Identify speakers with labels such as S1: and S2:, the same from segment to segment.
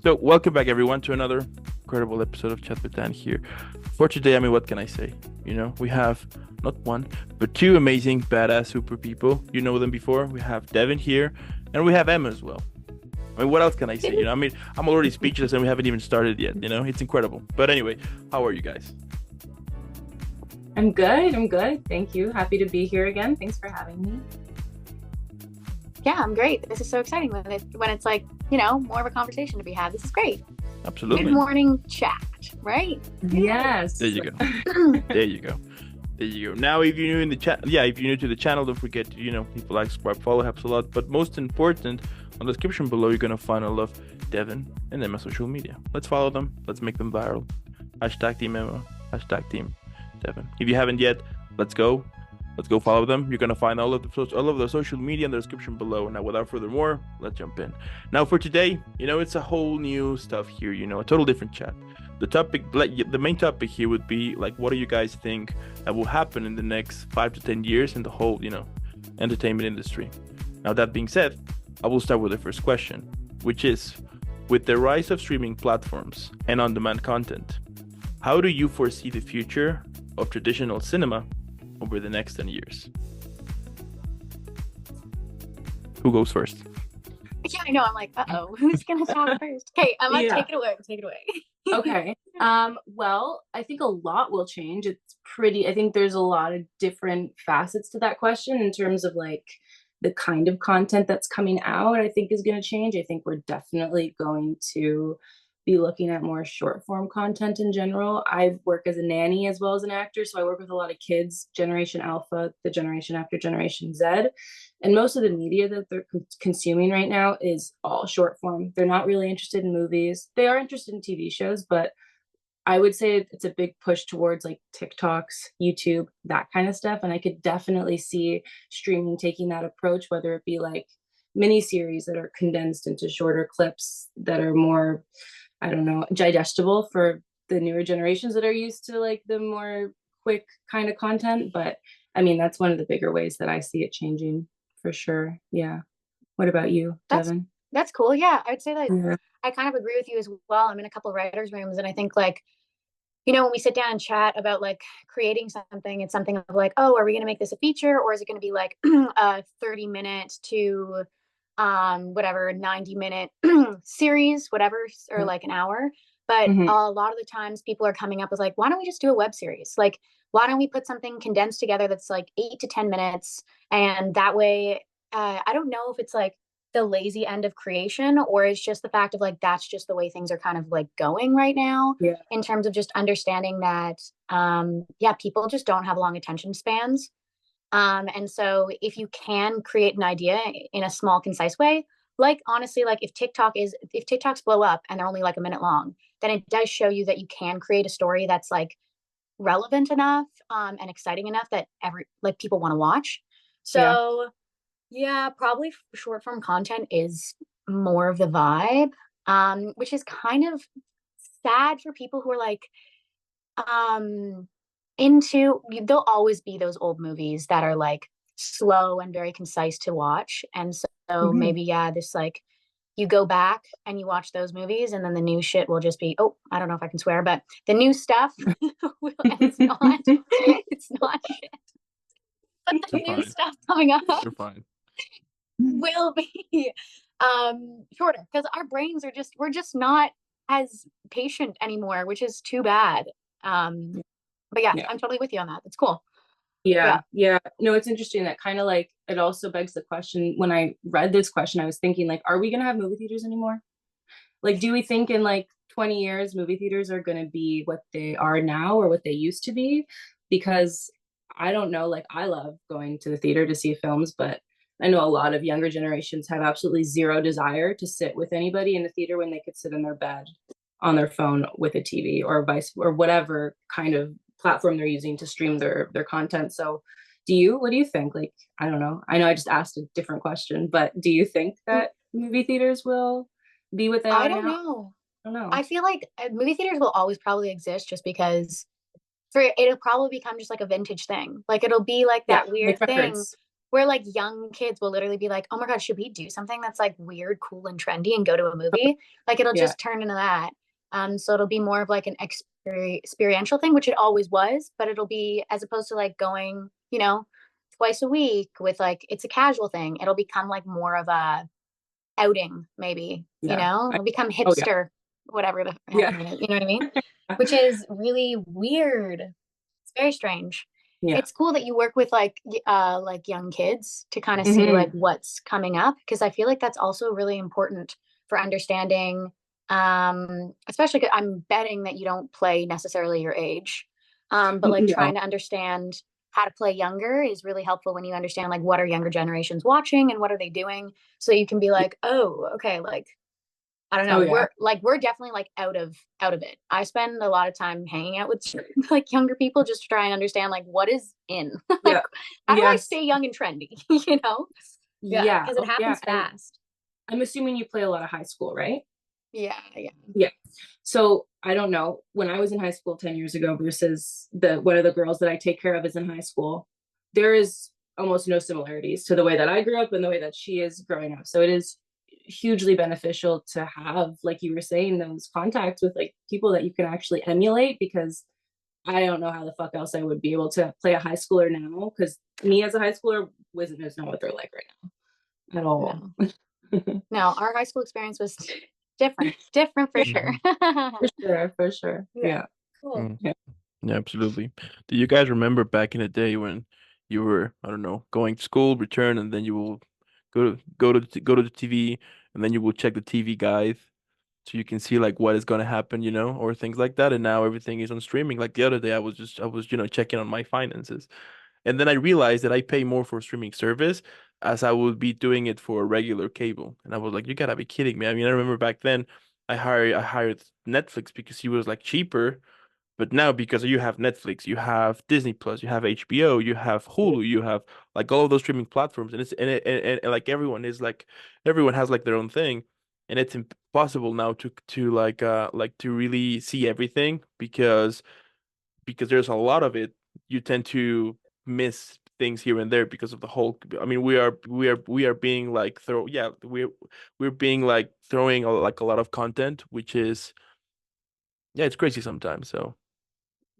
S1: So, welcome back, everyone, to another incredible episode of Chat with Dan here. For today, I mean, what can I say? We have not one, but two amazing, badass, super people. You know them before. We have Devin here, and we have Emma as well. I mean, what else can I say? I'm already speechless, and we haven't even started yet. It's incredible. But anyway, how are you guys?
S2: I'm good. I'm good. Thank you. Happy to be here again. Thanks for having me.
S3: Yeah, I'm great. This is so exciting when it's like, more of a conversation to be had. This is great.
S1: Absolutely.
S3: Good morning chat, right?
S2: Yes.
S1: There you go. There you go. There you go. Now, if you're new in the chat, if you're new to the channel, don't forget to, people like, subscribe, follow, helps a lot. But most important, on the description below, you're gonna find all of Devin and Emma social media. Let's follow them. Let's make them viral. Hashtag Team Emma. Hashtag Team Devin. If you haven't yet, let's go. Let's go follow them. You're gonna find all of the social media in the description below. Now, without further more, let's jump in. Now, for today, it's a whole new stuff here. A total different chat. The main topic here would be like, what do you guys think that will happen in the next 5 to 10 years in the whole, entertainment industry? Now, that being said, I will start with the first question, which is, with the rise of streaming platforms and on-demand content, how do you foresee the future of traditional cinema over the next 10 years? Who goes first?
S3: Yeah, I know. I'm like, who's gonna talk first? Okay, Emma, take it away. Take it away.
S2: Okay. Well, I think a lot will change. I think there's a lot of different facets to that question in terms of like the kind of content that's coming out, I think is going to change. I think we're definitely going to be looking at more short form content in general. I work as a nanny as well as an actor, so I work with a lot of kids, Generation Alpha, the generation after Generation Z, and most of the media that they're consuming right now is all short form. They're not really interested in movies. They are interested in TV shows, but I would say it's a big push towards like TikToks, YouTube, that kind of stuff. And I could definitely see streaming taking that approach, whether it be like mini series that are condensed into shorter clips that are more, I don't know, digestible for the newer generations that are used to like the more quick kind of content. But I mean, that's one of the bigger ways that I see it changing for sure. Yeah. What about you, Devin?
S3: That's cool. Yeah, I would say that I kind of agree with you as well. I'm in a couple of writers' rooms, and I think like, when we sit down and chat about like creating something, it's something of like, oh, are we going to make this a feature, or is it going to be like a 30-minute to whatever 90-minute series, whatever, or like an hour? But a lot of the times people are coming up with like, why don't we just do a web series? Like, why don't we put something condensed together that's like 8 to 10 minutes, and that way I don't know if it's like the lazy end of creation, or it's just the fact of like, that's just the way things are kind of like going right now, in terms of just understanding that people just don't have long attention spans, and so if you can create an idea in a small, concise way, like honestly, like if TikToks blow up and they're only like a minute long, then it does show you that you can create a story that's like relevant enough and exciting enough that people want to watch. So yeah, probably short form content is more of the vibe, which is kind of sad for people who are like there'll always be those old movies that are like slow and very concise to watch. And so maybe, this like you go back and you watch those movies, and then the new shit will just be, I don't know if I can swear, but the new stuff it's not shit. But the new stuff coming up.
S1: You're fine.
S3: Will be shorter, because our brains we're just not as patient anymore, which is too bad. But I'm totally with you on that. It's cool.
S2: Yeah. No, it's interesting that kind of like it also begs the question. When I read this question, I was thinking like, are we gonna have movie theaters anymore? Like, do we think in like 20 years movie theaters are gonna be what they are now or what they used to be? Because I don't know, like I love going to the theater to see films, but I know a lot of younger generations have absolutely zero desire to sit with anybody in the theater when they could sit in their bed on their phone with a TV or whatever kind of platform they're using to stream their content. So what do you think? Like, I don't know. I know I just asked a different question, but do you think that movie theaters will be what they are
S3: I don't
S2: now?
S3: know.
S2: I don't know.
S3: I feel like movie theaters will always probably exist, just because it'll probably become just like a vintage thing. Like it'll be like that weird thing where like young kids will literally be like, oh my God, should we do something that's like weird, cool, and trendy and go to a movie? Like it'll
S1: Yeah.
S3: just turn into that. So it'll be more of like an experiential thing, which it always was, but it'll be as opposed to like going, you know, twice a week with like it's a casual thing. It'll become like more of a outing, maybe, you
S4: Yeah.
S3: know, it'll become
S4: Oh, yeah.
S3: hipster, whatever the
S4: Yeah.
S3: heck it is, you know what I mean? Which is really weird. It's very strange.
S4: Yeah.
S3: It's cool that you work with like young kids to kind of see
S4: Mhm.
S3: like what's coming up, because I feel like that's also really important for understanding, especially 'cause I'm betting that you don't play necessarily your age, but like
S4: No.
S3: trying to understand how to play younger is really helpful when you understand like what are younger generations watching and what are they doing, so you can be like, oh, okay, like I don't know.
S4: Oh, yeah.
S3: We're definitely like out of it. I spend a lot of time hanging out with like younger people just to try and understand like what is in. Like,
S4: Yeah.
S3: how do I
S4: Yes.
S3: stay young and trendy? You know?
S4: Yeah.
S3: Because it
S4: Oh, yeah.
S3: happens
S4: And
S3: fast.
S4: I'm assuming you play a lot of high school, right?
S3: Yeah, yeah.
S4: Yeah. So I don't know. When I was in high school 10 years ago versus the one of the girls that I take care of is in high school, there is almost no similarities to the way that I grew up and the way that she is growing up. So it is hugely beneficial to have, like you were saying, those contacts with like people that you can actually emulate, because I don't know how the fuck else I would be able to play a high schooler now, because me as a high schooler wasn't know what they're like right now at all.
S3: No. No, our high school experience was different for sure.
S4: For sure. Yeah.
S3: Cool.
S1: Mm.
S4: Yeah.
S1: Yeah, absolutely. Do you guys remember back in the day when you were, I don't know, going to school, return, and then you will go to the TV, and then you will check the TV guide so you can see like what is going to happen, or things like that. And now everything is on streaming. Like the other day, I was, checking on my finances, and then I realized that I pay more for a streaming service as I would be doing it for a regular cable. And I was like, you gotta be kidding me. I mean, I remember back then I hired Netflix because he was like cheaper. But now, because you have Netflix, you have Disney Plus, you have HBO, you have Hulu, you have like all of those streaming platforms, and and like everyone has like their own thing, and it's impossible now to to really see everything because there's a lot of it. You tend to miss things here and there because of the whole. I mean, we are being like we're being like throwing like a lot of content, which is, yeah, it's crazy sometimes. So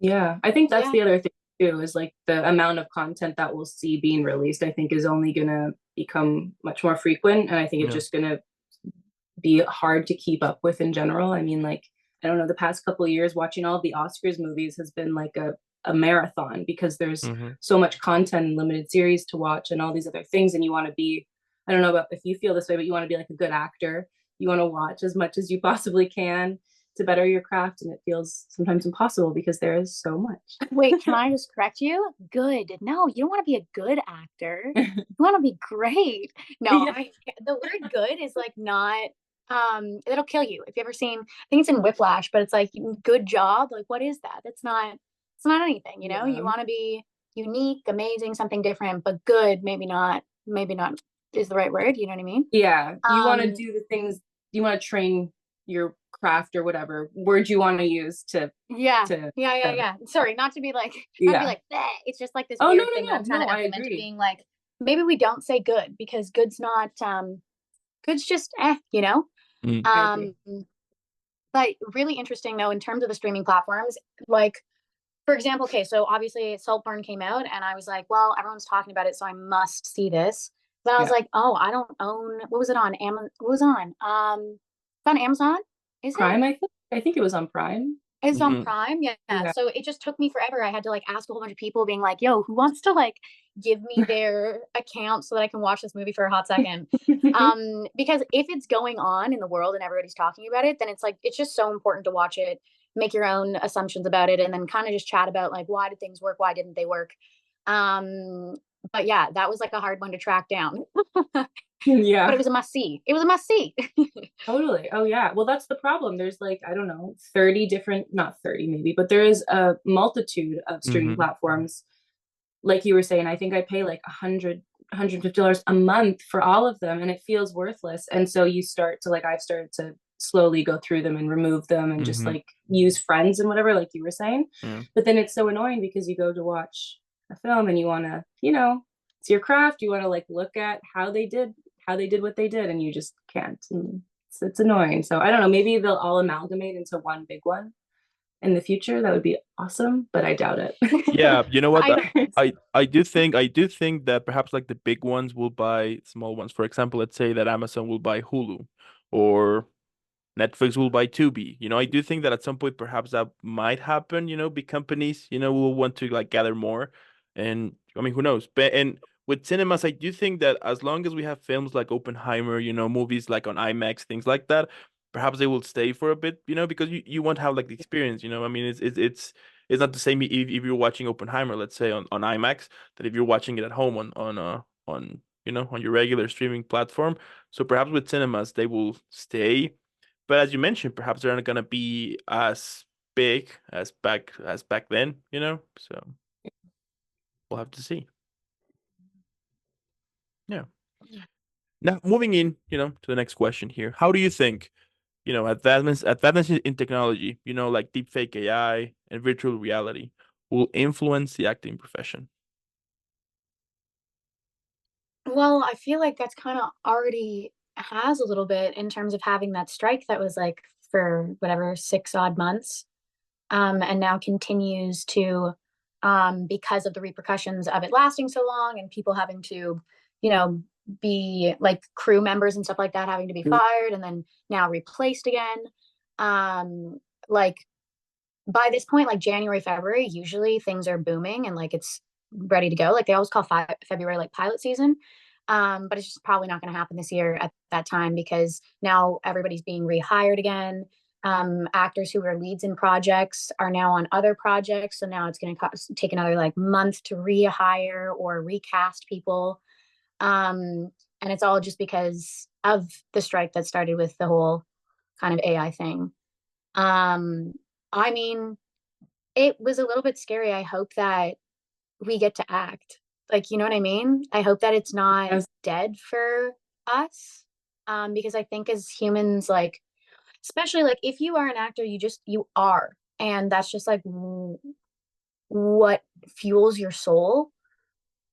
S4: Yeah, I think that's
S3: Yeah.
S4: the other thing too, is like the amount of content that we'll see being released, I think is only gonna become much more frequent. And I think it's
S1: yeah.
S4: just gonna be hard to keep up with in general. I mean, like, I don't know, the past couple of years watching all of the Oscars movies has been like a marathon, because there's
S1: Hmm.
S4: so much content and limited series to watch and all these other things. And you want to be, I don't know about if you feel this way, but you want to be like a good actor. You want to watch as much as you possibly can to better your craft. And it feels sometimes impossible because there is so much.
S3: Wait, can I just correct you? Good. No, you don't want to be a good actor. You want to be great. No,
S4: Yeah.
S3: the word good is like not it'll kill you. If you ever seen, I think it's in Whiplash, but it's like good job. Like what is that? It's not anything, you know?
S4: Yeah.
S3: You want to be unique, amazing, something different, but good, maybe not is the right word, you know what I mean?
S4: Yeah, you want to
S3: Um
S4: do the things, you want to train your craft or whatever word you want to use to
S3: yeah.
S4: to
S3: Yeah. Sorry, not to be like
S4: yeah.
S3: "Bleh." It's just like this
S4: Oh, no,
S3: weird thing that
S4: no,
S3: I'm
S4: no,
S3: trying
S4: no,
S3: to
S4: I
S3: implement to
S4: agree.
S3: being like, maybe we don't say good because good's not good's just you know?
S1: Mm.
S4: I agree.
S3: Um but really interesting though in terms of the streaming platforms, like for example, okay, so obviously Saltburn came out and I was like, well, everyone's talking about it, so I must see this. Then I was
S4: Yeah.
S3: like, oh, I don't own what was it on Amazon? What was it on? It's on Amazon? Is it?
S4: Prime, I think it was on Prime.
S3: It's on
S1: Hmm.
S3: Prime, yeah.
S4: Yeah.
S3: So it just took me forever. I had to like ask a whole bunch of people, being like, "Yo, who wants to like give me their account so that I can watch this movie for a hot second?" Because if it's going on in the world and everybody's talking about it, then it's like it's just so important to watch it, make your own assumptions about it, and then kind of just chat about like why did things work, why didn't they work. Um, but yeah, that was like a hard one to track down. But
S4: Yeah,
S3: it was a must see. It was a must see.
S4: totally. Oh yeah. Well, that's the problem. There's like, I don't know, 30 different, not 30 maybe, but there is a multitude of streaming
S1: Hmm.
S4: platforms. Like you were saying, I think I pay like $150 a month for all of them, and it feels worthless. And so you start to like, I've started to slowly go through them and remove them and just
S1: Hmm.
S4: like use friends and whatever, like you were saying.
S1: Yeah.
S4: But then it's so annoying because you go to watch a film and you want to, it's your craft. You want to like look at how they did what they did, and you just can't. And it's annoying. So I don't know, maybe they'll all amalgamate into one big one in the future. That would be awesome, but I doubt it.
S1: Yeah, you know what?
S3: I
S1: I do think that perhaps like the big ones will buy small ones. For example, let's say that Amazon will buy Hulu, or Netflix will buy Tubi. You know, I do think that at some point perhaps that might happen, you know, big companies, you know, will want to like gather more. And I mean, who knows? But and with cinemas, I do think that as long as we have films like Oppenheimer, you know, movies like on IMAX, things like that, perhaps they will stay for a bit, you know, because you won't have like the experience, you know. I mean, it's not the same if you're watching Oppenheimer, let's say on IMAX, that if you're watching it at home on you know, on your regular streaming platform. So perhaps with cinemas they will stay, but as you mentioned, perhaps they're not gonna be as big as back then, you know? So we'll have to see. Yeah. Now moving in, you know, to the next question here. How do you think, you know, advancements in technology, you know, like deepfake AI and virtual reality will influence the acting profession?
S3: Well, I feel like that's kind of already has a little bit in terms of having that strike that was like for whatever 6 odd months, and now continues to, because of the repercussions of it lasting so long and people having to, you know, be like crew members and stuff like that having to be fired and then now replaced again. Like by this point, like January, February, usually things are booming and like it's ready to go. Like they always call February like pilot season. But it's just probably not going to happen this year at that time because now everybody's being rehired again. Actors who were leads in projects are now on other projects. So now it's going to take another like month to rehire or recast people. And it's all just because of the strike that started with the whole kind of AI thing. Um, I mean, it was a little bit scary. I hope that we get to act. Like, you know what I mean? I hope that it's not
S4: Yes.
S3: dead for us. Because I think as humans, like, especially like if you are an actor, you are. And that's just like what fuels your soul.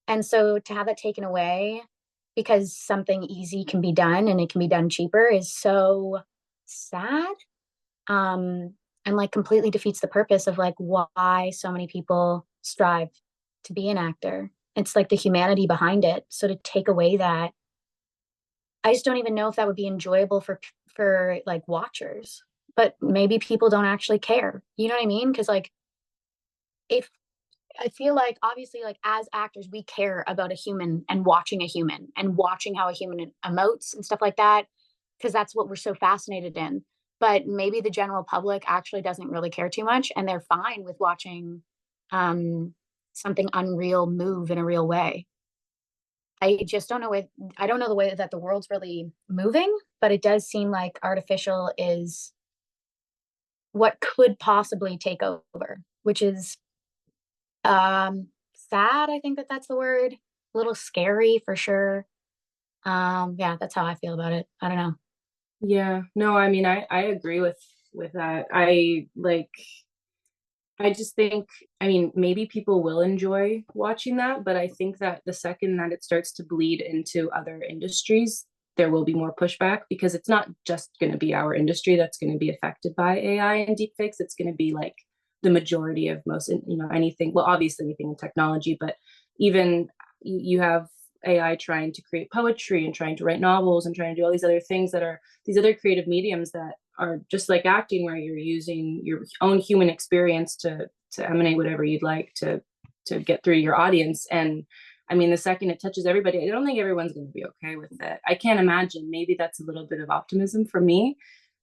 S3: And so to have that taken away because something easy can be done and it can be done cheaper is so sad. Um, and like completely defeats the purpose of like why so many people strive to be an actor. It's like the humanity behind it. So to take away that, I just don't even know if that would be enjoyable for like watchers. But maybe people don't actually care. You know what I mean? Because like if I feel like obviously like as actors we care about a human and watching how a human emotes and stuff like that because that's what we're so fascinated in. But maybe the general public actually doesn't really care too much and they're fine with watching something unreal move in a real way. I just don't know I don't know the way that the world's really moving, but it does seem like artificial is what could possibly take over, which is sad. I think that that's the word. A little scary for sure. Yeah, that's how I feel about it. I don't know.
S4: Yeah, no, I mean, I agree with that. I just think, I mean, maybe people will enjoy watching that, but I think that the second that it starts to bleed into other industries, there will be more pushback because it's not just going to be our industry that's going to be affected by AI and deepfakes. It's going to be like the majority of most, you know, anything, well, obviously anything in technology, but even you have AI trying to create poetry and trying to write novels and trying to do all these other things that are these other creative mediums that are just like acting where you're using your own human experience to emanate whatever you'd like to get through your audience. And I mean, the second it touches everybody, I don't think everyone's going to be okay with it. I can't imagine. Maybe that's a little bit of optimism for me.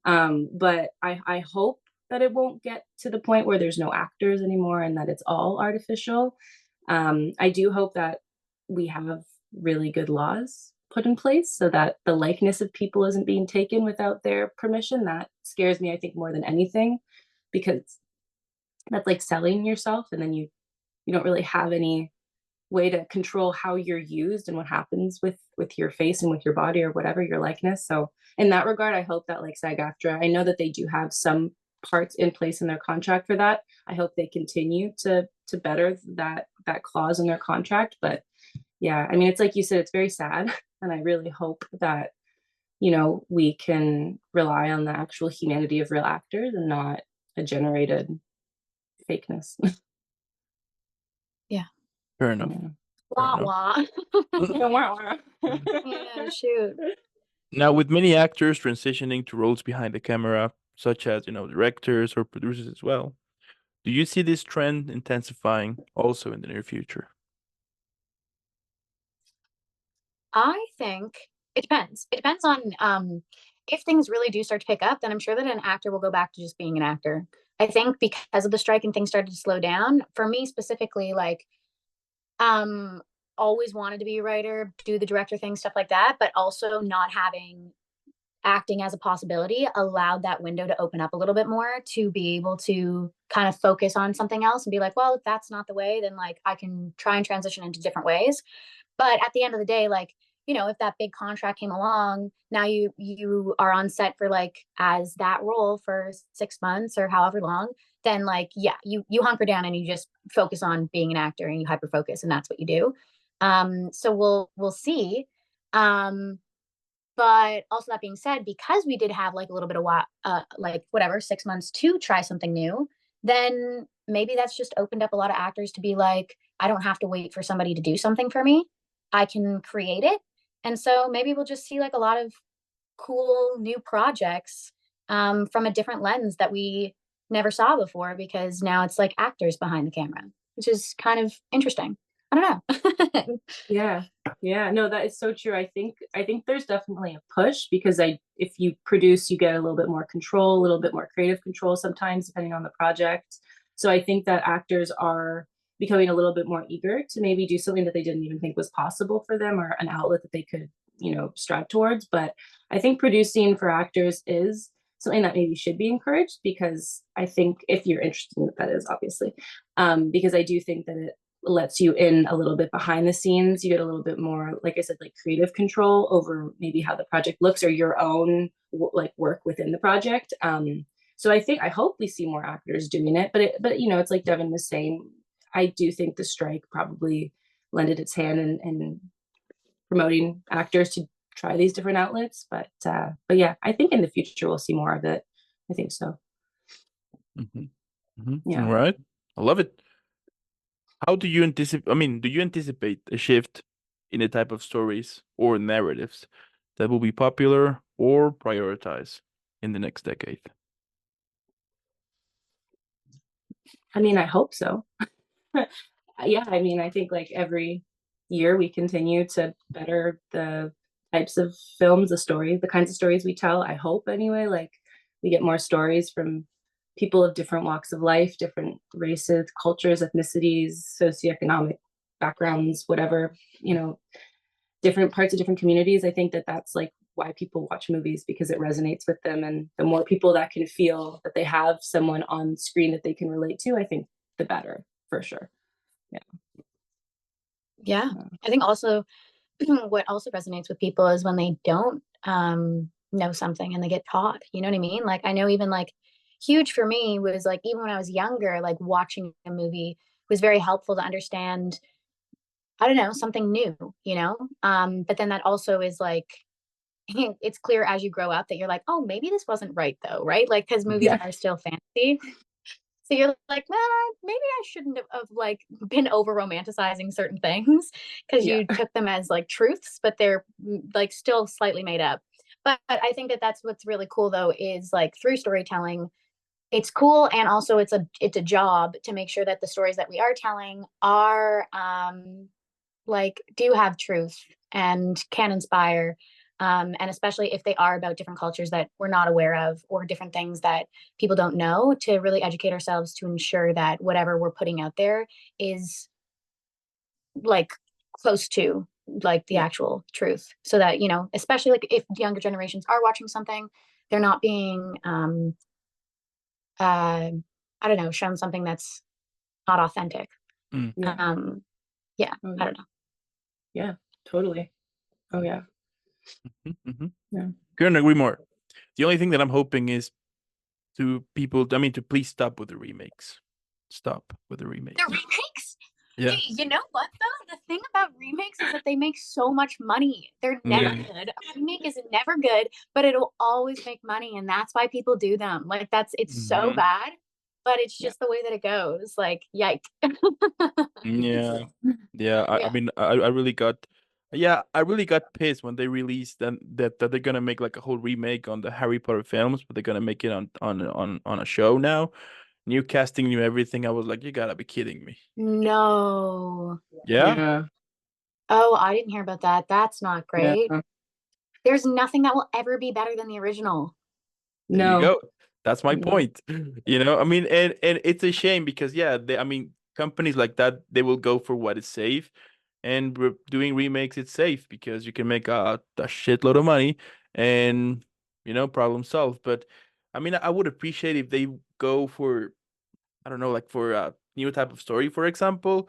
S4: But I hope that it won't get to the point where there's no actors anymore and that it's all artificial. I do hope that we have really good laws put in place so that the likeness of people isn't being taken without their permission. That scares me, I think, more than anything, because that's like selling yourself and then you don't really have any way to control how you're used and what happens with your face and with your body or whatever, your likeness. So in that regard, I hope that like SAG-AFTRA, I know that they do have some parts in place in their contract for that. I hope they continue to better that clause in their contract. But yeah, I mean, it's like you said, it's very sad. And I really hope that, you know, we can rely on the actual humanity of real actors and not a generated fakeness.
S3: Yeah.
S1: Fair enough.
S4: Yeah.
S1: Fair
S3: Wah
S1: enough.
S3: wah. Yeah, shoot.
S1: Now, with many actors transitioning to roles behind the camera, such as, you know, directors or producers as well, do you see this trend intensifying also in the near future?
S3: I think it depends. It depends on if things really do start to pick up, then I'm sure that an actor will go back to just being an actor. I think because of the strike and things started to slow down, for me specifically, like um always wanted to be a writer, do the director thing, stuff like that, but also not having acting as a possibility allowed that window to open up a little bit more to be able to kind of focus on something else and be like, well, if that's not the way, then like I can try and transition into different ways. But at the end of the day, like, you know, if that big contract came along, now you are on set for like as that role for 6 months or however long, then like yeah, you hunker down and you just focus on being an actor and you hyper focus and that's what you do. So we'll see. Um but also that being said, because we did have like a little bit of like whatever 6 months to try something new, then maybe that's just opened up a lot of actors to be like, I don't have to wait for somebody to do something for me. I can create it. And so maybe we'll just see like a lot of cool new projects from a different lens that we never saw before because now it's like actors behind the camera, which is kind of interesting. I don't know.
S4: Yeah. Yeah. No, that is so true. I think there's definitely a push because if you produce, you get a little bit more control, a little bit more creative control sometimes, depending on the project. So I think that actors are becoming a little bit more eager to maybe do something that they didn't even think was possible for them or an outlet that they could, you know, strive towards. But I think producing for actors is something that maybe should be encouraged because I think if you're interested in it, that is obviously, because I do think that it lets you in a little bit behind the scenes. You get a little bit more, like I said, like creative control over maybe how the project looks or your own like work within the project. So I hope we see more actors doing it, but you know, it's like Devin was saying, I do think the strike probably lended its hand in promoting actors to try these different outlets. But yeah, I think in the future we'll see more of it. I think so.
S1: Mm-hmm. Mm-hmm.
S4: Yeah.
S1: All right. I love it. How do you anticipate? I mean, do you anticipate a shift in the type of stories or narratives that will be popular or prioritized in the next decade?
S4: I mean, I hope so. Yeah, I mean, I think like every year we continue to better the types of films, the stories, the kinds of stories we tell. I hope anyway, like we get more stories from people of different walks of life, different races, cultures, ethnicities, socioeconomic backgrounds, whatever, you know, different parts of different communities. I think that that's like why people watch movies because it resonates with them. And the more people that can feel that they have someone on screen that they can relate to, I think the better for sure.
S3: Yeah. I think also what also resonates with people is when they don't know something and they get taught. You know what I mean? Like I know even like huge for me was like even when I was younger, like watching a movie was very helpful to understand, I don't know, something new, you know? But then that also is like it's clear as you grow up that you're like, oh, maybe this wasn't right though, right? Like because movies
S4: Yeah.
S3: are still fantasy. So you're like, maybe I shouldn't have like been over romanticizing certain things because
S4: Yeah.
S3: you took them as like truths, but they're like still slightly made up. But I think that that's what's really cool though is like through storytelling, it's cool and also it's a job to make sure that the stories that we are telling are like do have truth and can inspire and especially if they are about different cultures that we're not aware of or different things that people don't know to really educate ourselves to ensure that whatever we're putting out there is like close to like the actual truth so that you know especially like if younger generations are watching something they're not being I don't know shown something that's not authentic.
S1: Mm.
S4: Yeah.
S3: Yeah,
S4: Oh,
S3: I don't know.
S4: yeah, totally. Oh yeah.
S1: Mm-hmm.
S4: Yeah.
S1: Couldn't agree more. The only thing that I'm hoping is to people, I mean, to please stop with the remakes. Stop with the remakes.
S3: The remakes?
S1: Yeah.
S3: Hey, you know what though? The thing about remakes is that they make so much money. They're never
S1: Yeah.
S3: good. A remake is never good, but it'll always make money, and that's why people do them. Like it's so
S1: Hmm.
S3: bad, but it's
S1: Yeah.
S3: just the way that it goes. Like, yike.
S1: Yeah. Yeah. I
S3: Yeah.
S1: mean, I really got, yeah, I really got pissed when they released that they're gonna make like a whole remake on the Harry Potter films, but they're gonna make it on a show now. New casting, new everything. I was like, you gotta be kidding me.
S3: No.
S1: Yeah.
S4: Yeah.
S3: Oh, I didn't hear about that. That's not
S4: Yeah.
S3: great. There's nothing that will ever be better than the original.
S1: There you
S4: No.
S1: go. That's my
S4: No.
S1: point. I mean, and it's a shame because yeah, I mean, companies like that they will go for what is safe, and doing remakes it's safe because you can make a shitload of money and problem solved. But I mean, I would appreciate if they go for I don't know, like for a new type of story, for example.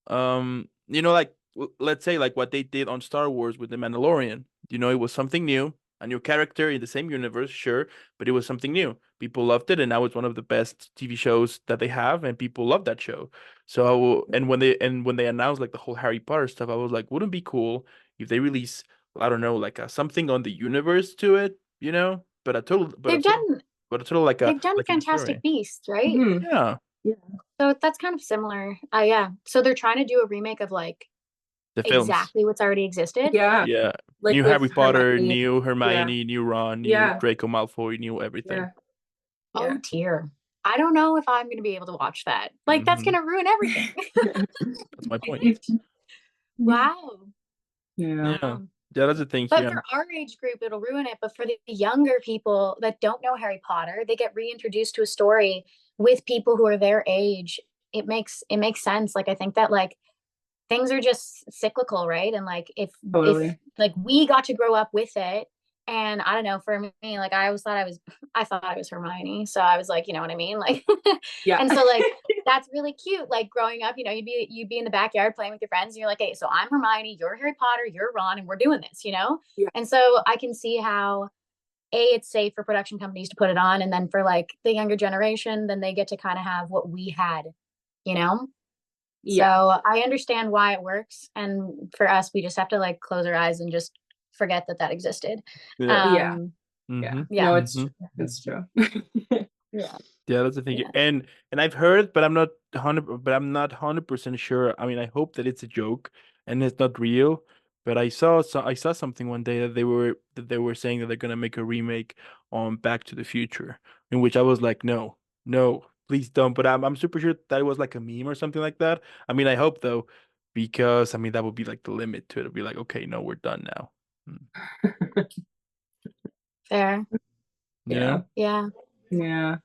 S1: Like let's say like what they did on Star Wars with the Mandalorian. It was something new, a new character in the same universe, sure, but it was something new. People loved it, and now it's one of the best TV shows that they have, and people love that show. So, and when they announced like the whole Harry Potter stuff, I was like, wouldn't it be cool if they release, I don't know, like something on the universe to it, but a total, but a
S3: They've
S1: total,
S3: done
S1: but a total
S3: they've done
S1: like a new
S3: Fantastic
S1: story.
S3: Beasts, right?
S4: Mhm.
S1: Yeah,
S4: Yeah.
S3: So that's kind of similar. Yeah. So they're trying to do a remake of like
S1: the films.
S3: exactly what's already existed.
S4: Yeah.
S1: Yeah.
S4: Like
S1: New
S4: with
S1: Harry Potter,
S4: Hermione.
S1: new
S4: Yeah.
S1: Hermione, new Ron, new
S4: Yeah.
S1: Draco Malfoy, new everything.
S4: Yeah.
S3: Oh
S4: Yeah.
S3: dear. I don't know if I'm going to be able to watch that. Like, that's
S1: Hmm.
S3: going to ruin everything.
S1: That's my point.
S3: Wow.
S4: Yeah.
S1: Yeah.
S3: Wow.
S1: Yeah, that's the thing
S3: But
S1: here.
S3: for our age group, it'll ruin it. But for the younger people that don't know Harry Potter, they get reintroduced to a story with people who are their age. It makes sense. Like, I think that like things are just cyclical, right? And like if
S4: Totally.
S3: like we got to grow up with it, and I don't know, for me, like I thought I was Hermione, so I was like, you know what I mean, like,
S4: Yeah.
S3: and so like that's really cute. Like growing up, you'd be in the backyard playing with your friends, and you're like, hey, so I'm Hermione, you're Harry Potter, you're Ron, and we're doing this.
S4: Yeah.
S3: And so I can see how it's safe for production companies to put it on, and then for like the younger generation, then they get to kind of have what we had, you know. So
S4: Yeah.
S3: I understand why it works, and for us, we just have to like close our eyes and just forget that existed.
S1: Yeah.
S4: Yeah.
S3: Um,
S1: Hmm.
S3: yeah,
S4: No, it's
S1: Hmm.
S4: true. It's true.
S3: yeah,
S1: Yeah, that's the thing.
S3: yeah.
S1: And I've heard, but I'm not 100% sure. I mean, I hope that it's a joke and it's not real. But I saw something one day that they were saying that they're gonna make a remake on Back to the Future, in which I was like, no, no, please don't. But I'm super sure that it was like a meme or something like that. I mean, I hope though, because I mean that would be like the limit to it. It'd be like, okay, no, we're done now. Mm.
S3: Fair.
S1: You
S4: Yeah.
S1: know?
S3: Yeah.
S4: Yeah.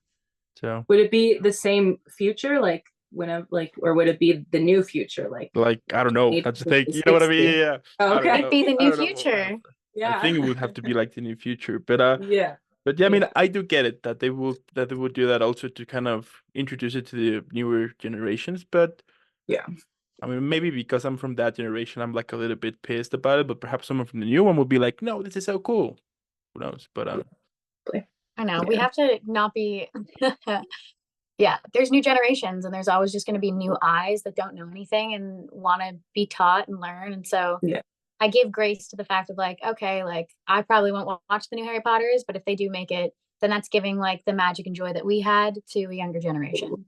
S1: So
S4: Would it be the same future, like whenever, like, or would it be the new future, like
S1: like I don't know. That's the thing. You know what I mean?
S4: 2060?
S1: Yeah.
S4: Oh,
S1: I don't
S3: Could
S4: okay.
S1: know.
S3: be the
S1: I
S3: new
S1: don't know.
S3: future.
S1: I
S4: Yeah.
S1: think it would have to be like the new future. But yeah, I mean,
S4: Yeah.
S1: I do get it that they would do that also to kind of introduce it to the newer generations. But
S4: Yeah.
S1: I mean, maybe because I'm from that generation, I'm like a little bit pissed about it. But perhaps someone from the new one would be like, "No, this is so cool." Who knows? But
S3: I know. We
S4: Yeah.
S3: have to not be. Yeah, there's new generations, and there's always just going to be new eyes that don't know anything and want to be taught and learn. And so
S4: Yeah.
S3: I give grace to the fact of like, okay, like I probably won't watch the new Harry Potters, but if they do make it, then that's giving like the magic and joy that we had to a younger generation.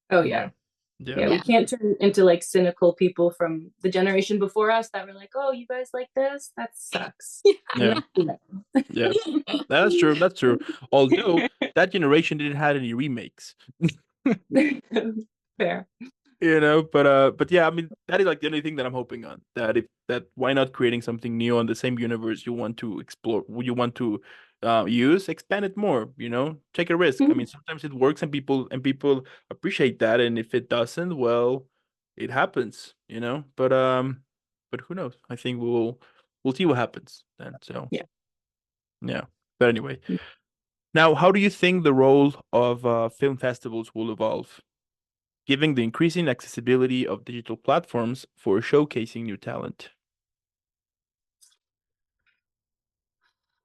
S4: Oh
S1: yeah,
S4: yeah.
S1: yeah,
S4: Yeah. We
S3: Yeah.
S4: can't turn into like cynical people from the generation before us that were like, oh, you guys like this? That sucks.
S1: yeah, yeah. That's true. That's true. Although that generation didn't have any remakes.
S4: Fair.
S1: But yeah, I mean that is like the only thing that I'm hoping on. That why not creating something new on the same universe you want to explore, you want to use, expand it more, take a risk. I mean, sometimes it works and people appreciate that, and if it doesn't, well, it happens. But who knows? I think we'll see what happens then. So
S4: Yeah.
S1: yeah. But anyway, now how do you think the role of film festivals will evolve, giving the increasing accessibility of digital platforms for showcasing new talent?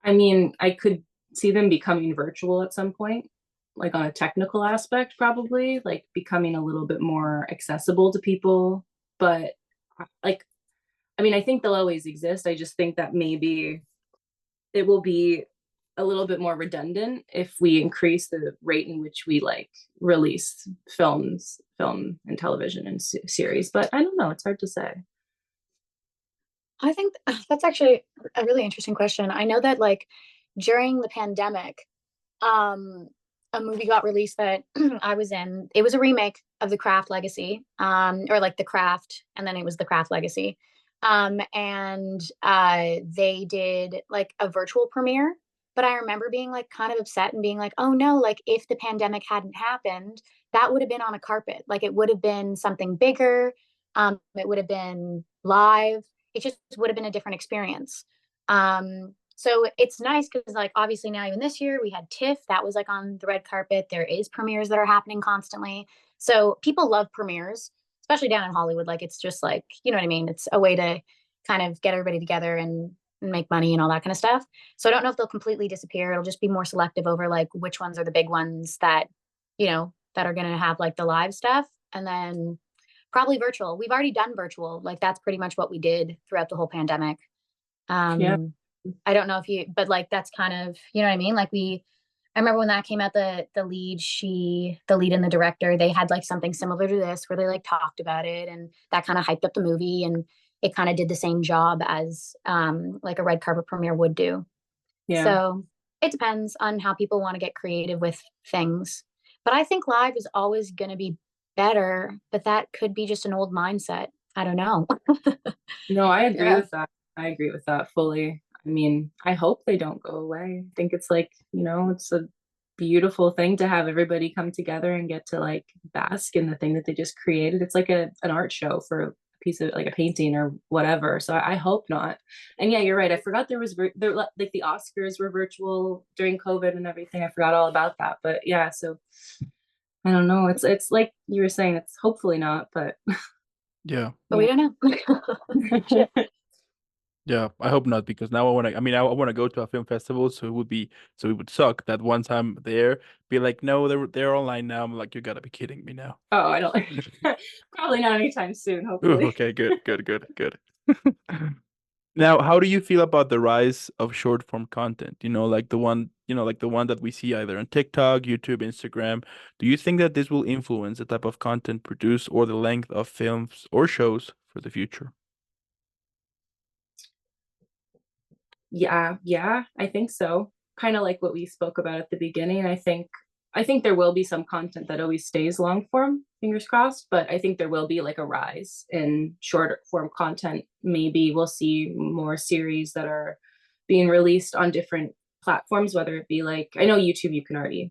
S4: I mean, I could see them becoming virtual at some point, like on a technical aspect, probably, like becoming a little bit more accessible to people. but like, I mean, I think they'll always exist. I just think that maybe it will be a little bit more redundant if we increase the rate in which we like release film and television and series. But I don't know, it's hard to say.
S3: I think that's actually a really interesting question. I know that like during the pandemic, um, a movie got released that I was in. It was a remake of The Craft Legacy, or like The Craft, and then it was The Craft Legacy. And they did like a virtual premiere. But I remember being like kind of upset and being like, oh no, like if the pandemic hadn't happened, that would have been on a carpet. Like it would have been something bigger. It would have been live. It just would have been a different experience. So it's nice because like obviously now even this year we had TIFF that was like on the red carpet. There is premieres that are happening constantly. So people love premieres, especially down in Hollywood. Like it's just like, you know what I mean? It's a way to kind of get everybody together and make money and all that kind of stuff. So I don't know if they'll completely disappear. It'll just be more selective over like which ones are the big ones that, you know, that are going to have like the live stuff. And then probably virtual. We've already done virtual. Like that's pretty much what we did throughout the whole pandemic.
S4: Yeah.
S3: I don't know if you, but like that's kind of, you know what I mean? Like I remember when that came out, the lead and the director, they had like something similar to this where they like talked about it and that kind of hyped up the movie and it kind of did the same job as like a red carpet premiere would do.
S4: Yeah.
S3: So it depends on how people want to get creative with things. But I think live is always going to be better, but that could be just an old mindset. I don't know.
S4: No, I agree
S3: Yeah.
S4: with that. I agree with that fully. I mean, I hope they don't go away. I think it's like, you know, it's a beautiful thing to have everybody come together and get to like bask in the thing that they just created. It's like an art show for a piece of like a painting or whatever. So I hope not. And yeah, you're right. I forgot there like the Oscars were virtual during COVID and everything. I forgot all about that. But yeah, so I don't know. It's like you were saying, it's hopefully not, but
S1: Yeah.
S3: But we don't know.
S1: Yeah, I hope not because now I want to. I mean, I want to go to a film festival, so it would suck that once I'm there, be like, no, they're online now. I'm like, you gotta be kidding me now.
S4: Oh, I don't probably not anytime soon,
S1: Ooh,
S4: hopefully.
S1: okay, good. Now, how do you feel about the rise of short form content? Like the one that we see either on TikTok, YouTube, Instagram. Do you think that this will influence the type of content produced or the length of films or shows for the future?
S4: Yeah, I think so. Kind of like what we spoke about at the beginning. I think there will be some content that always stays long form, fingers crossed, but I think there will be like a rise in short form content. Maybe we'll see more series that are being released on different platforms, whether it be like, I know YouTube,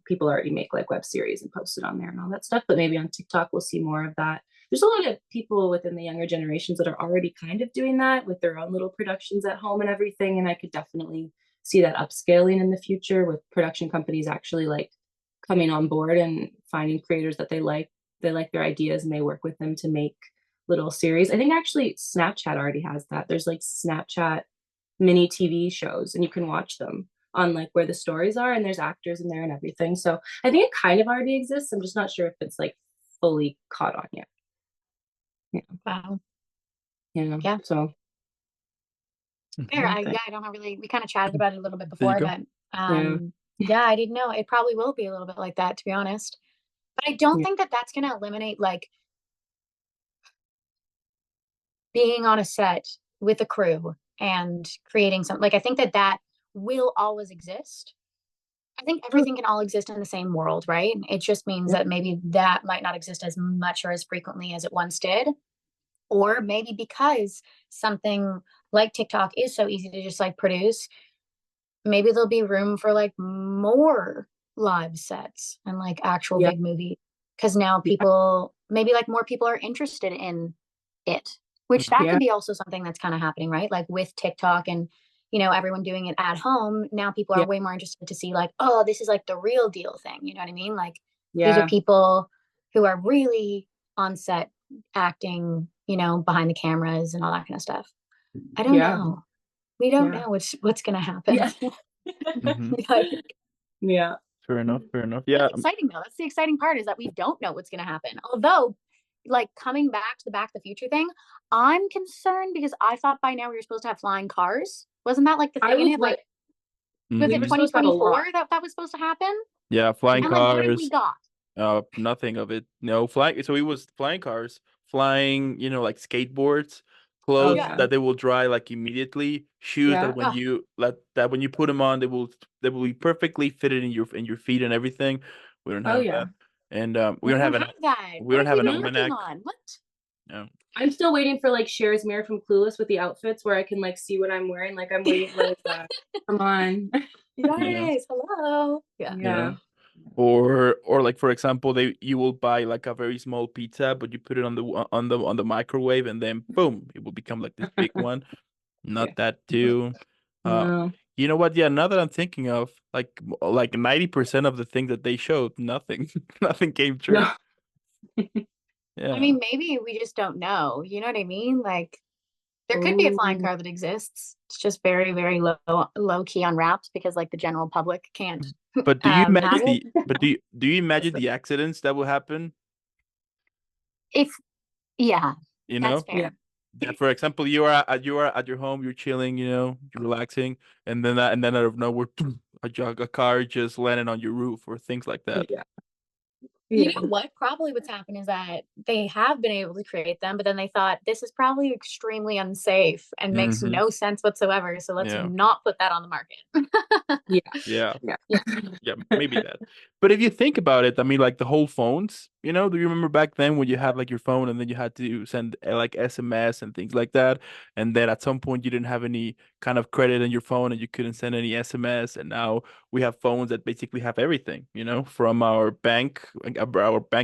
S4: people already make like web series and post it on there and all that stuff, but maybe on TikTok we'll see more of that. There's a lot of people within the younger generations that are already kind of doing that with their own little productions at home and everything. And I could definitely see that upscaling in the future with production companies actually like coming on board and finding creators that they like their ideas and they work with them to make little series. I think actually Snapchat already has that. There's like Snapchat mini TV shows and you can watch them on like where the stories are and there's actors in there and everything. So I think it kind of already exists. I'm just not sure if it's like fully caught on yet. Yeah.
S3: Wow.
S4: Yeah. So
S3: Fair. I don't know really. We kind of chatted about it a little bit
S1: There you
S3: before,
S1: go.
S3: but
S4: yeah.
S3: yeah, I didn't know. It probably will be a little bit like that, to be honest. But I don't
S4: Yeah.
S3: think that that's going to eliminate like being on a set with a crew and creating something. Like I think that that will always exist. I think everything can all exist in the same world, right? It just means
S4: Yeah.
S3: that maybe that might not exist as much or as frequently as it once did. Or maybe because something like TikTok is so easy to just like produce, maybe there'll be room for like more live sets and like actual
S4: Yeah.
S3: big movie. Because now people, maybe like more people are interested in it, which that
S4: Yeah.
S3: could be also something that's kind of happening, right? Like with TikTok and, you know, everyone doing it at home. Now people are
S4: Yeah.
S3: way more interested to see like, oh, this is like the real deal thing. You know what I mean? Like these are
S4: Yeah.
S3: people who are really on set acting, you know, behind the cameras and all that kind of stuff. I don't
S4: Yeah.
S3: know. We don't
S4: Yeah.
S3: know what's gonna happen.
S4: Yeah.
S1: Mhm.
S3: Like,
S1: Fair enough.
S3: that's
S1: Yeah.
S3: exciting though. That's the exciting part is that we don't know what's gonna happen. Although like coming back to the Back to the Future thing, I'm concerned because I thought by now we were supposed to have flying cars. Wasn't that like the
S4: I
S3: thing in
S4: was
S3: it? Like, was
S4: we
S3: it
S4: were supposed to have a
S3: 2024
S4: lot.
S3: that was supposed to happen?
S1: Yeah, flying
S3: And like, what have we
S1: cars.
S3: got?
S1: Nothing of it. No, flying. So it was flying cars, flying, like skateboards,
S4: Oh
S1: clothes
S3: Yeah.
S4: yeah.
S1: that they will dry like immediately, shoes
S4: Yeah.
S1: that when
S3: Ugh.
S1: you when you put them on, they will be perfectly fitted in your feet and everything. We don't
S4: Oh
S1: have
S4: yeah.
S1: that, and
S3: We don't have that.
S1: we
S3: What
S1: don't
S3: have
S1: have
S3: we
S1: an
S3: been working
S1: almanac.
S3: on? What?
S1: No.
S4: I'm still waiting for like Cher's mirror from Clueless with the outfits where I can like see what I'm wearing. Like I'm waiting. Where is that? Come on.
S1: Yeah.
S3: Yes. Hello. Yeah.
S1: Yeah.
S4: Yeah.
S1: Or like for example, you will buy like a very small pizza, but you put it on the microwave, and then boom, it will become like this big one.
S4: Yeah.
S1: Not that too. Uh,
S4: No.
S1: you know what? Yeah, now that I'm thinking of like 90% of the things that they showed, nothing, nothing came true.
S4: No.
S3: I
S1: Yeah.
S3: mean, maybe we just don't know. You know what I mean? Like, there could be a flying
S4: Oh.
S3: car that exists. It's just very, very low key on wraps because like the general public can't
S1: But do you
S3: have
S1: imagine
S3: it.
S1: do you imagine the accidents that will happen?
S3: If yeah,
S1: You
S3: that's
S1: know?
S4: Yeah.
S3: fair.
S1: That for example, you are at your home, you're chilling, you're relaxing, and then out of nowhere, a car just landed on your roof or things like that.
S4: Yeah.
S3: You
S4: Yeah.
S3: know what? Probably what's happened is that they have been able to create them, but then they thought this is probably extremely unsafe and makes
S1: Hmm.
S3: no sense whatsoever. So let's
S1: Yeah.
S3: not put that on the market.
S4: Yeah.
S1: Yeah.
S4: Yeah.
S3: Yeah.
S1: Yeah, maybe that. But if you think about it, I mean, like the whole phones, do you remember back then when you had like your phone and then you had to send like SMS and things like that? And then at some point you didn't have any kind of credit on your phone and you couldn't send any SMS. And now we have phones that basically have everything, from our bank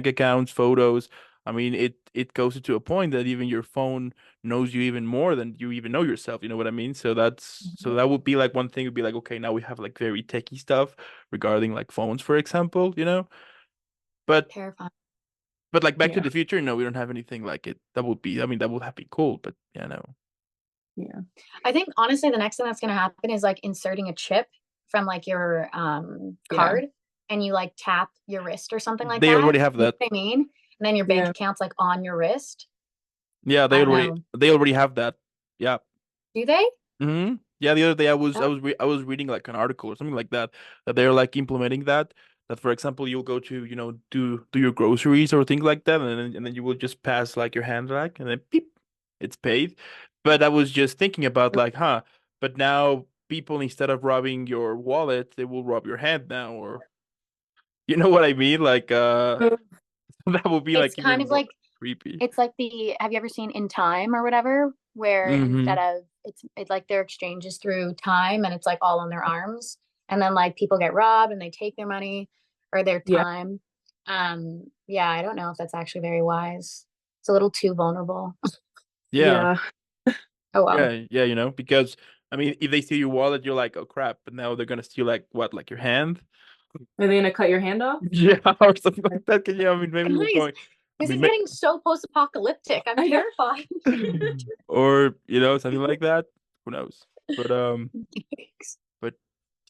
S1: accounts, photos. I mean, it goes to a point that even your phone knows you even more than you even know yourself. You know what I mean? So that would be like one thing would be like, okay, now we have like very techie stuff regarding like phones, for example. But
S3: Terrifying.
S1: like Back to
S4: Yeah.
S1: the Future, no, we don't have anything like it. That would be, I mean, that would have been cool, but yeah, no.
S4: Yeah.
S3: I think honestly, the next thing that's going to happen is like inserting a chip from like your
S4: Yeah.
S3: card and you like tap your wrist or something like
S1: They
S3: that.
S1: already have
S3: You know
S1: that.
S3: what I mean? And then your bank
S4: Yeah.
S3: account's like on your wrist.
S1: Yeah,
S3: I don't know.
S1: they already have that. Yeah.
S3: Do they?
S1: Yeah, the other day
S3: Oh,
S1: I was reading like an article or something like that they're like implementing that. That for example, you'll go to do your groceries or things like that, and then you will just pass like your hand back, and then beep, it's paid. But I was just thinking about like, huh? But now people, instead of robbing your wallet, they will rob your hand now, or you know what I mean? Like that will be
S3: it's
S1: like
S3: kind
S1: even
S3: of
S1: more
S3: like
S1: creepy.
S3: it's like have you ever seen In Time or whatever, where
S1: Mm-hmm.
S3: instead of it's like their exchange is through time and it's like all on their arms, and then like people get robbed and they take their money or their
S4: Yeah.
S3: time. Yeah, I don't know if that's actually very wise. It's a little too vulnerable.
S1: Yeah.
S4: Yeah.
S3: Oh well.
S1: Yeah, because I mean, if they steal your wallet, you're like, oh crap, but now they're gonna steal like what, like your hand?
S4: Are they gonna cut your hand off?
S1: Yeah, or something like that. I mean, maybe we're
S3: Guys,
S1: going. I
S3: this is
S1: mean,
S3: getting so post-apocalyptic. I'm
S4: I know.
S3: terrified.
S1: or something like that. Who knows? But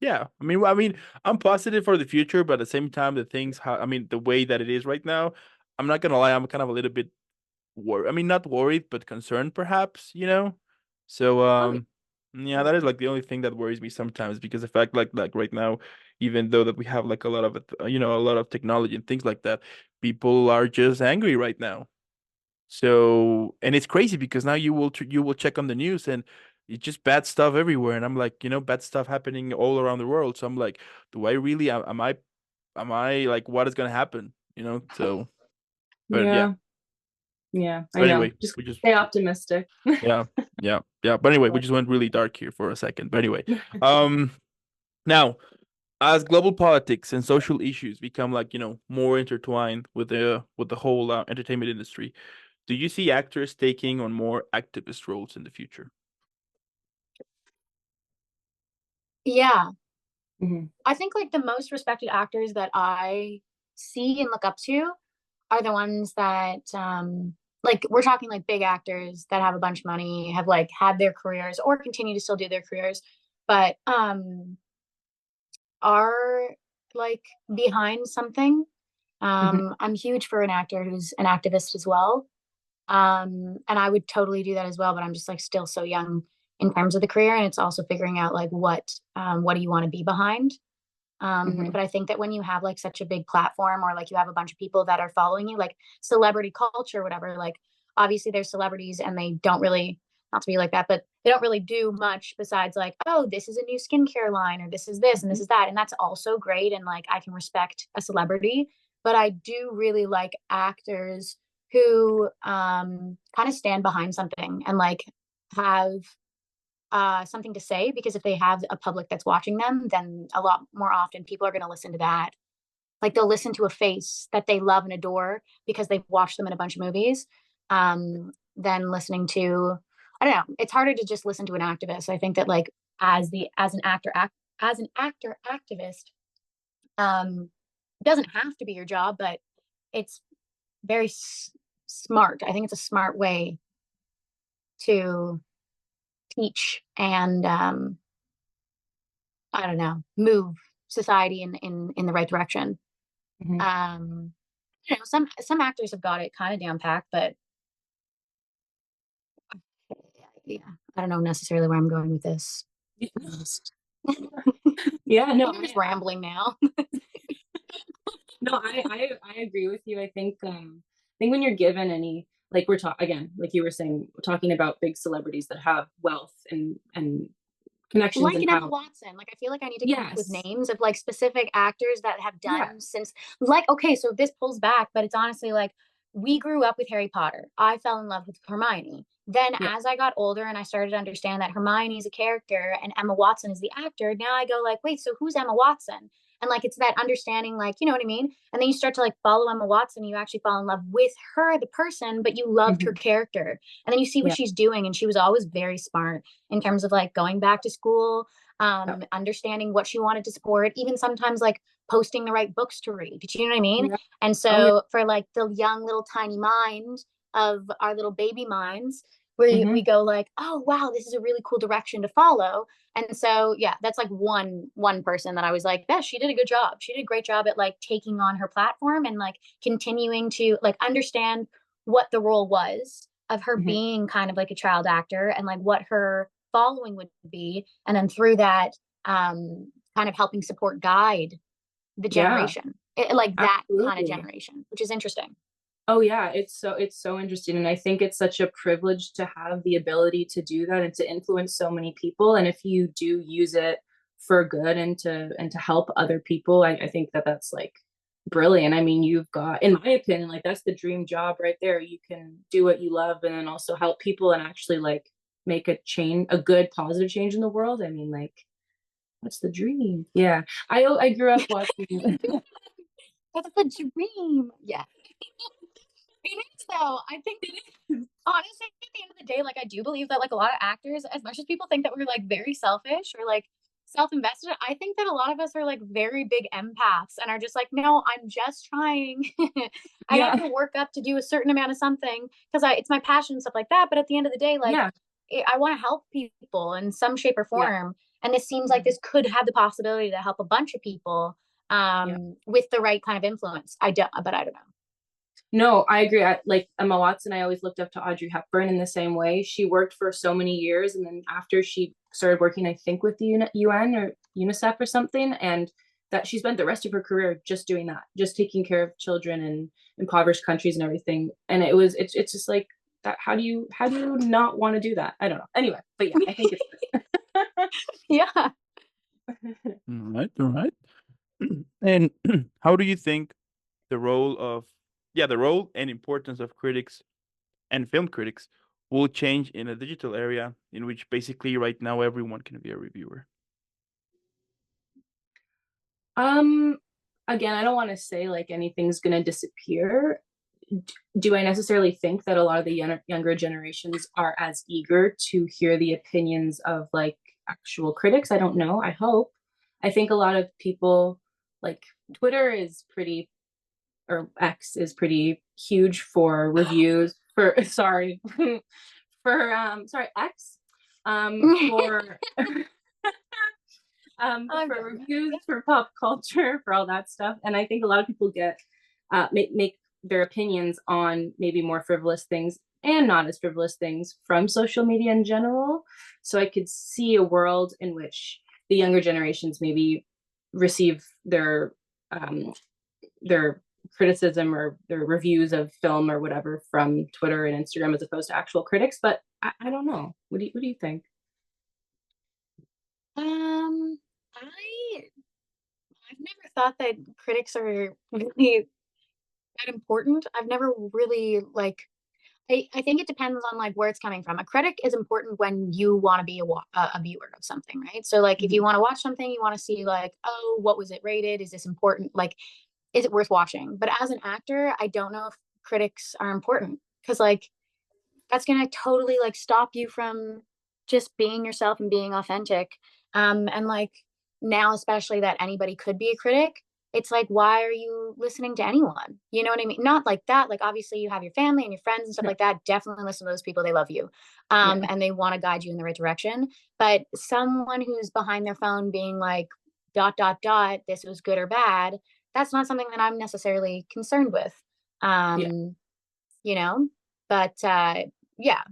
S1: yeah, I mean, I'm positive for the future, but at the same time, I mean, the way that it is right now, I'm not gonna lie, I'm kind of a little bit worried. I mean, not worried, but concerned, perhaps. So,
S3: Oh,
S1: yeah, that is like the only thing that worries me sometimes, because the fact like right now, even though that we have like a lot of it, a lot of technology and things like that, people are just angry right now. So, and it's crazy because now you will check on the news and it's just bad stuff everywhere, and I'm like, bad stuff happening all around the world. So I'm like, do I really am I like, what is gonna happen? So, but yeah.
S4: Yeah. Yeah.
S1: So
S4: I know.
S1: anyway,
S4: Just
S1: we just
S4: stay optimistic.
S1: yeah, yeah. But anyway, we just went really dark here for a second. But anyway, um, now as global politics and social issues become like more intertwined with the whole entertainment industry, do you see actors taking on more activist roles in the future?
S3: yeah.
S4: Mhm.
S3: I think like the most respected actors that I see and look up to are the ones that like we're talking like big actors that have a bunch of money, have like had their careers or continue to still do their careers, but are like behind something I'm huge for an actor who's an activist as well. And I would totally do that as well, but I'm just like still so young in terms of the career. And it's also figuring out like what do you want to be behind? But I think that when you have like such a big platform, or like you have a bunch of people that are following you, like celebrity culture, whatever, like obviously there's celebrities and they don't really, not to be like that, but they don't really do much besides like, oh, this is a new skincare line, or this is this and this is that. And that's also great. And like I can respect a celebrity, but I do really like actors who kind of stand behind something and like have something to say, because if they have a public that's watching them, then a lot more often people are going to listen to that. Like they'll listen to a face that they love and adore because they've watched them in a bunch of movies, than listening to, I don't know. It's harder to just listen to an activist. I think that like as an actor activist, it doesn't have to be your job, but it's very smart. I think it's a smart way to teach and I don't know, move society in the right direction. You know, some actors have got it kind of down packed, but yeah, I don't know necessarily where I'm going with this.
S4: Yeah, no,
S3: I'm just rambling now.
S4: No, I agree with you. I think when you're given any, like we're talking again, like you were saying, talking about big celebrities that have wealth and connections
S3: Like
S4: and
S3: an Emma
S4: how,
S3: Watson. Like I feel like I need to come up with
S4: yes,
S3: names of like specific actors that have done
S4: yeah,
S3: since, like, okay, so this pulls back, but it's honestly like we grew up with Harry Potter. I fell in love with Hermione. Then
S4: yeah,
S3: as I got older and I started to understand that Hermione is a character and Emma Watson is the actor, now I go like, wait, so who's Emma Watson? And like it's that understanding, like, you know what I mean? And then you start to like follow Emma Watson, you actually fall in love with her, the person, but you loved her character. And then you see what
S4: yeah,
S3: she's doing, and she was always very smart in terms of like going back to school,
S4: yeah,
S3: understanding what she wanted to support, even sometimes like posting the right books to read. Do you know what I mean?
S4: yeah.
S3: And
S4: Oh yeah.
S3: so for like the young little tiny mind of our little baby minds, we go like, oh wow, this is a really cool direction to follow. And so yeah, that's like one person that I was like, yeah, she did a good job. She did a great job at like taking on her platform and like continuing to like understand what the role was of her
S4: Mhm.
S3: being kind of like a child actor and like what her following would be, and then through that kind of helping support guide the
S4: Yeah,
S3: generation, like that kind of
S4: absolutely.
S3: generation, which is interesting.
S4: Oh yeah, it's so interesting, and I think it's such a privilege to have the ability to do that and to influence so many people. And if you do use it for good and to help other people, I think that that's like brilliant. I mean, you've got, in my opinion, like that's the dream job right there. You can do what you love and then also help people and actually like make a change, a good positive change in the world. I mean, like that's the dream. Yeah, I grew up watching.
S3: That's the dream. Yeah. It is though. I think honestly, at the end of the day, like I do believe that like a lot of actors, as much as people think that we're like very selfish or like self-invested, I think that a lot of us are like very big empaths and are just like, no, I'm just trying. I have
S4: Yeah,
S3: to work up to do a certain amount of something because I it's my passion and stuff like that. But at the end of the day, like
S4: yeah,
S3: I want to help people in some shape or
S4: yeah,
S3: form. And this seems like this could have the possibility to help a bunch of people
S4: yeah.
S3: with the right kind of influence. But I don't know.
S4: No, I agree. Like Emma Watson, I always looked up to Audrey Hepburn in the same way. She worked for so many years, and then after she started working, I think with the UN or UNICEF or something, and that she spent the rest of her career just doing that, just taking care of children in impoverished countries and everything. And it's just like that. How do you not want to do that? I don't know. Anyway, but yeah, I think it's
S3: Yeah.
S1: All right, all right. And how do you think the role of, yeah, the role and importance of critics and film critics will change in a digital area in which basically right now everyone can be a reviewer?
S4: um again, I don't want to say like anything's gonna disappear. Do I necessarily think that a lot of the younger generations are as eager to hear the opinions of like actual critics? I don't know. I hope. I think a lot of people like Twitter is pretty, or X is pretty huge for reviews for sorry sorry X for
S3: I'm
S4: for
S3: joking.
S4: reviews, for pop culture, for all that stuff. And I think a lot of people get make their opinions on maybe more frivolous things and not as frivolous things from social media in general. So I could see a world in which the younger generations maybe receive their criticism or their reviews of film or whatever from Twitter and Instagram as opposed to actual critics. But I don't know. What do you think?
S3: I I've never thought that critics are really that important. I've never really like I think it depends on like where it's coming from. A critic is important when you want to be a viewer of something, right? So like if you want to watch something, you want to see like, oh, what was it rated? Is this important? Like, is it worth watching? But as an actor, I don't know if critics are important because like that's gonna totally like stop you from just being yourself and being authentic. And like now, especially that anybody could be a critic, it's like, why are you listening to anyone? You know what I mean? Not like that. Like obviously you have your family and your friends and stuff like that. Definitely listen to those people. They love you. And they want to guide you in the right direction. But someone who's behind their phone being like, dot, dot, dot, this was good or bad, that's not something that I'm necessarily concerned with. You know, but yeah,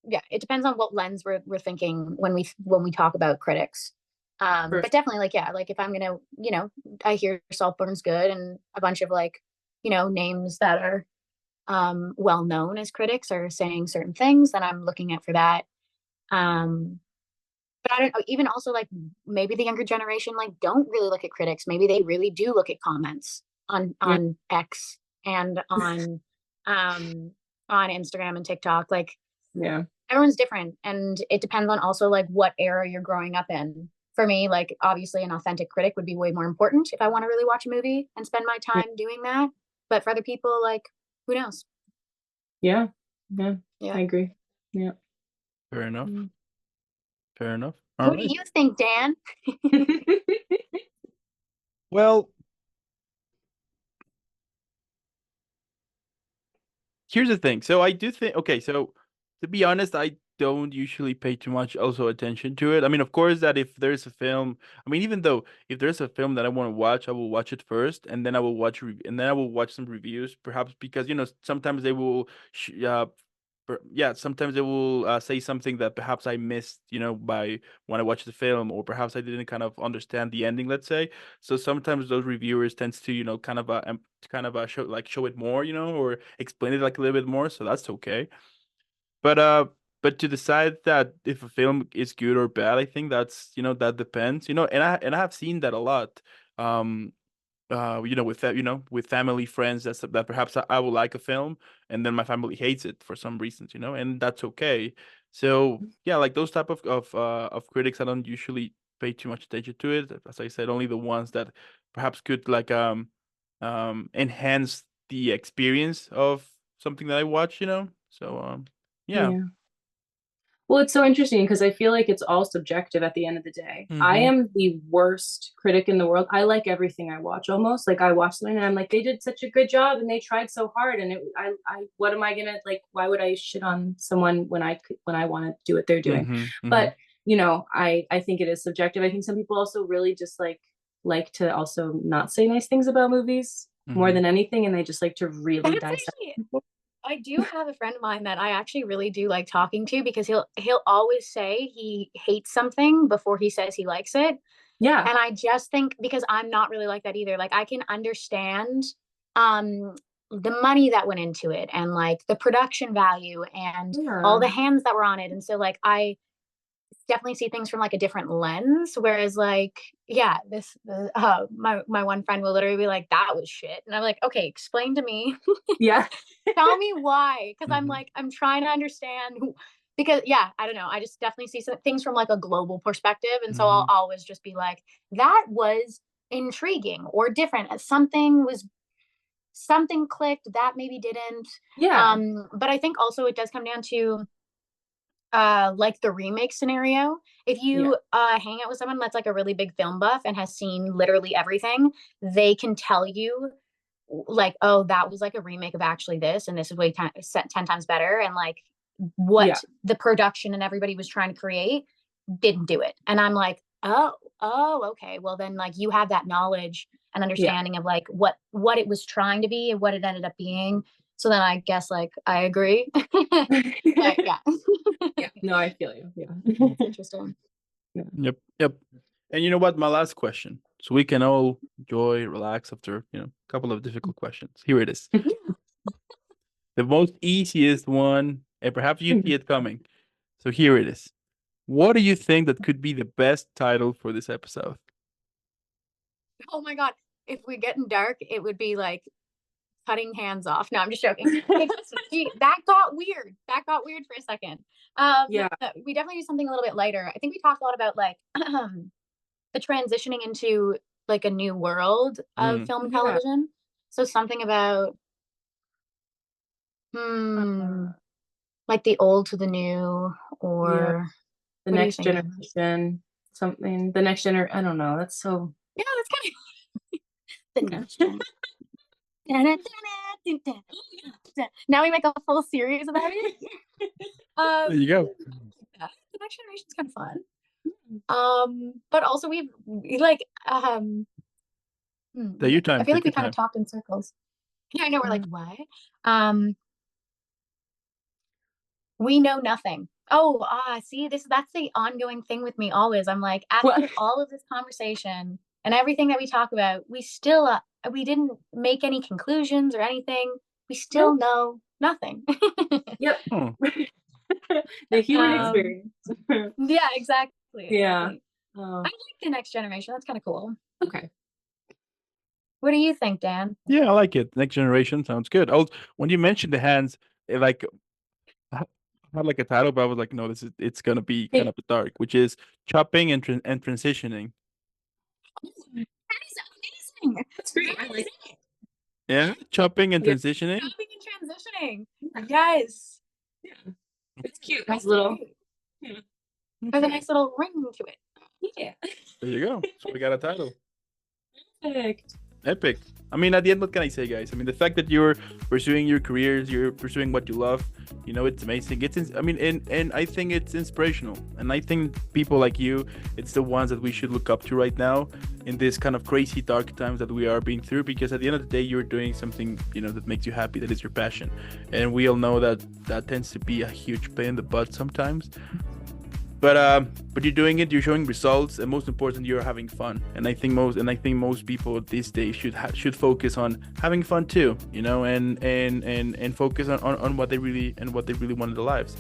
S3: yeah, it depends on what lens we're thinking when we talk about critics. But definitely like, yeah, like if I'm gonna, you know, I hear Saltburn's good and a bunch of like, you know, names that are well known as critics are saying certain things, then I'm looking at for that. But I don't know, even also like maybe the younger generation like don't really look at critics. Maybe they really do look at comments on X and um on Instagram and TikTok. Like everyone's different and it depends on also like what era you're growing up in. For me, like obviously an authentic critic would be way more important if I want to really watch a movie and spend my time doing that. But for other people, like who knows?
S4: Yeah, I agree. Yeah.
S1: Fair enough. Fair enough.
S3: What do you think, Dan?
S1: Well, here's the thing. So I do think, okay, so to be honest, I don't usually pay too much also attention to it. I mean, of course, that if there's a film, I mean, even though if there's a film that I want to watch, I will watch it first, and then I will watch and then I will watch some reviews, perhaps because sometimes they will, yeah, sometimes they will say something that perhaps I missed, by when I watched the film, or perhaps I didn't kind of understand the ending, let's say. So sometimes those reviewers tends to, show it more, or explain it like a little bit more. So that's okay. But but to decide that if a film is good or bad, I think that's that depends. And I have seen that a lot. Um, with that, with family, friends, that perhaps I will like a film, and then my family hates it for some reasons, and that's okay. So yeah, like those type of critics, I don't usually pay too much attention to it. As I said, only the ones that perhaps could like enhance the experience of something that I watch, So yeah.
S4: Well, it's so interesting because I feel like it's all subjective at the end of the day. I am the worst critic in the world. I like everything I watch almost. Like I watch something and I'm like, they did such a good job and they tried so hard. And what am I gonna like? Why would I shit on someone when I want to do what they're doing? But I think it is subjective. I think some people also really just like to also not say nice things about movies more than anything, and they just like to really dissect people.
S3: I do have a friend of mine that I actually really do like talking to because he'll always say he hates something before he says he likes it.
S4: Yeah.
S3: And I just think because I'm not really like that either. Like I can understand the money that went into it and like the production value and all the hands that were on it. And so like I definitely see things from like a different lens. Whereas like, yeah, my one friend will literally be like, that was shit. And I'm like, okay, explain to me.
S4: Yeah.
S3: Tell me why. Cause I'm like, I'm trying to understand because yeah, I don't know. I just definitely see some things from like a global perspective. And so I'll always just be like, that was intriguing or different. Something clicked that maybe didn't.
S4: Yeah.
S3: But I think also it does come down to like the remake scenario. If you hang out with someone that's like a really big film buff and has seen literally everything, they can tell you like, oh, that was like a remake of actually this, and this is way 10 times better, and like what the production and everybody was trying to create didn't do it. And I'm like, oh, okay, well then like you have that knowledge an understanding of like what it was trying to be and what it ended up being. So then I guess like I agree. But, yeah.
S4: Yeah. No, I feel you. Yeah.
S3: It's interesting.
S1: Yep. And you know what? My last question, so we can all enjoy, relax after a couple of difficult questions. Here it is. The most easiest one, and perhaps you see it coming. So here it is. What do you think that could be the best title for this episode?
S3: Oh my God. If we're getting dark, it would be like cutting hands off. No, I'm just joking. That got weird. That got weird for a second.
S4: Yeah.
S3: We definitely do something a little bit lighter. I think we talked a lot about like the transitioning into like a new world of film and television. So something about like the old to the new, or
S4: the next generation, something. The next generation. I don't know. That's so.
S3: Yeah, that's kind of the next generation. Now we make a full series about it.
S1: There you go.
S3: Yeah, the next generation is kind of fun. But also we like
S1: your time.
S3: I feel like we kind of talked in circles. Yeah, I know. We're like, what? We know nothing. Oh, see, that's the ongoing thing with me always. I'm like, after all of this conversation and everything that we talk about, we still we didn't make any conclusions or anything. We still know nothing.
S4: Yep. The human experience.
S3: Yeah, exactly.
S4: Yeah.
S3: I like the next generation. That's kind of cool.
S4: Okay.
S3: What do you think, Dan?
S1: Yeah, I like it. Next generation sounds good. When you mentioned the hands, like I had like a title, but I was like, no, it's gonna be kind of dark, which is chopping and transitioning.
S3: That is amazing.
S4: That's great. I like it.
S1: Yeah, chopping and transitioning.
S3: Chopping and transitioning. Yes.
S4: Yeah. It's cute. Nice little. Yeah.
S3: There's a nice little ring to it.
S4: Yeah.
S1: There you go. So we got a title.
S4: Perfect.
S1: Epic. I mean, at the end, what can I say, guys? I mean, the fact that you're pursuing your careers, you're pursuing what you love, it's amazing. And I think it's inspirational. And I think people like you, it's the ones that we should look up to right now in this kind of crazy dark times that we are being through. Because at the end of the day, you're doing something, that makes you happy, that is your passion. And we all know that tends to be a huge pain in the butt sometimes. But you're doing it. You're showing results, and most important, you're having fun. And I think most people these days should focus on having fun too, and focus on what they really want in their lives.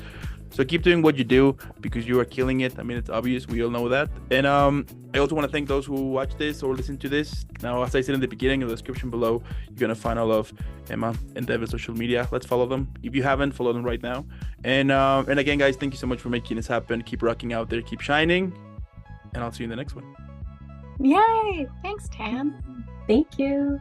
S1: So keep doing what you do, because you are killing it. I mean, it's obvious. We all know that. And I also want to thank those who watch this or listen to this. Now, as I said in the beginning, in the description below, you're going to find all of Emma and Devin's social media. Let's follow them. If you haven't, follow them right now. And again, guys, thank you so much for making this happen. Keep rocking out there. Keep shining. And I'll see you in the next one.
S3: Yay! Thanks, Tam.
S4: Thank you.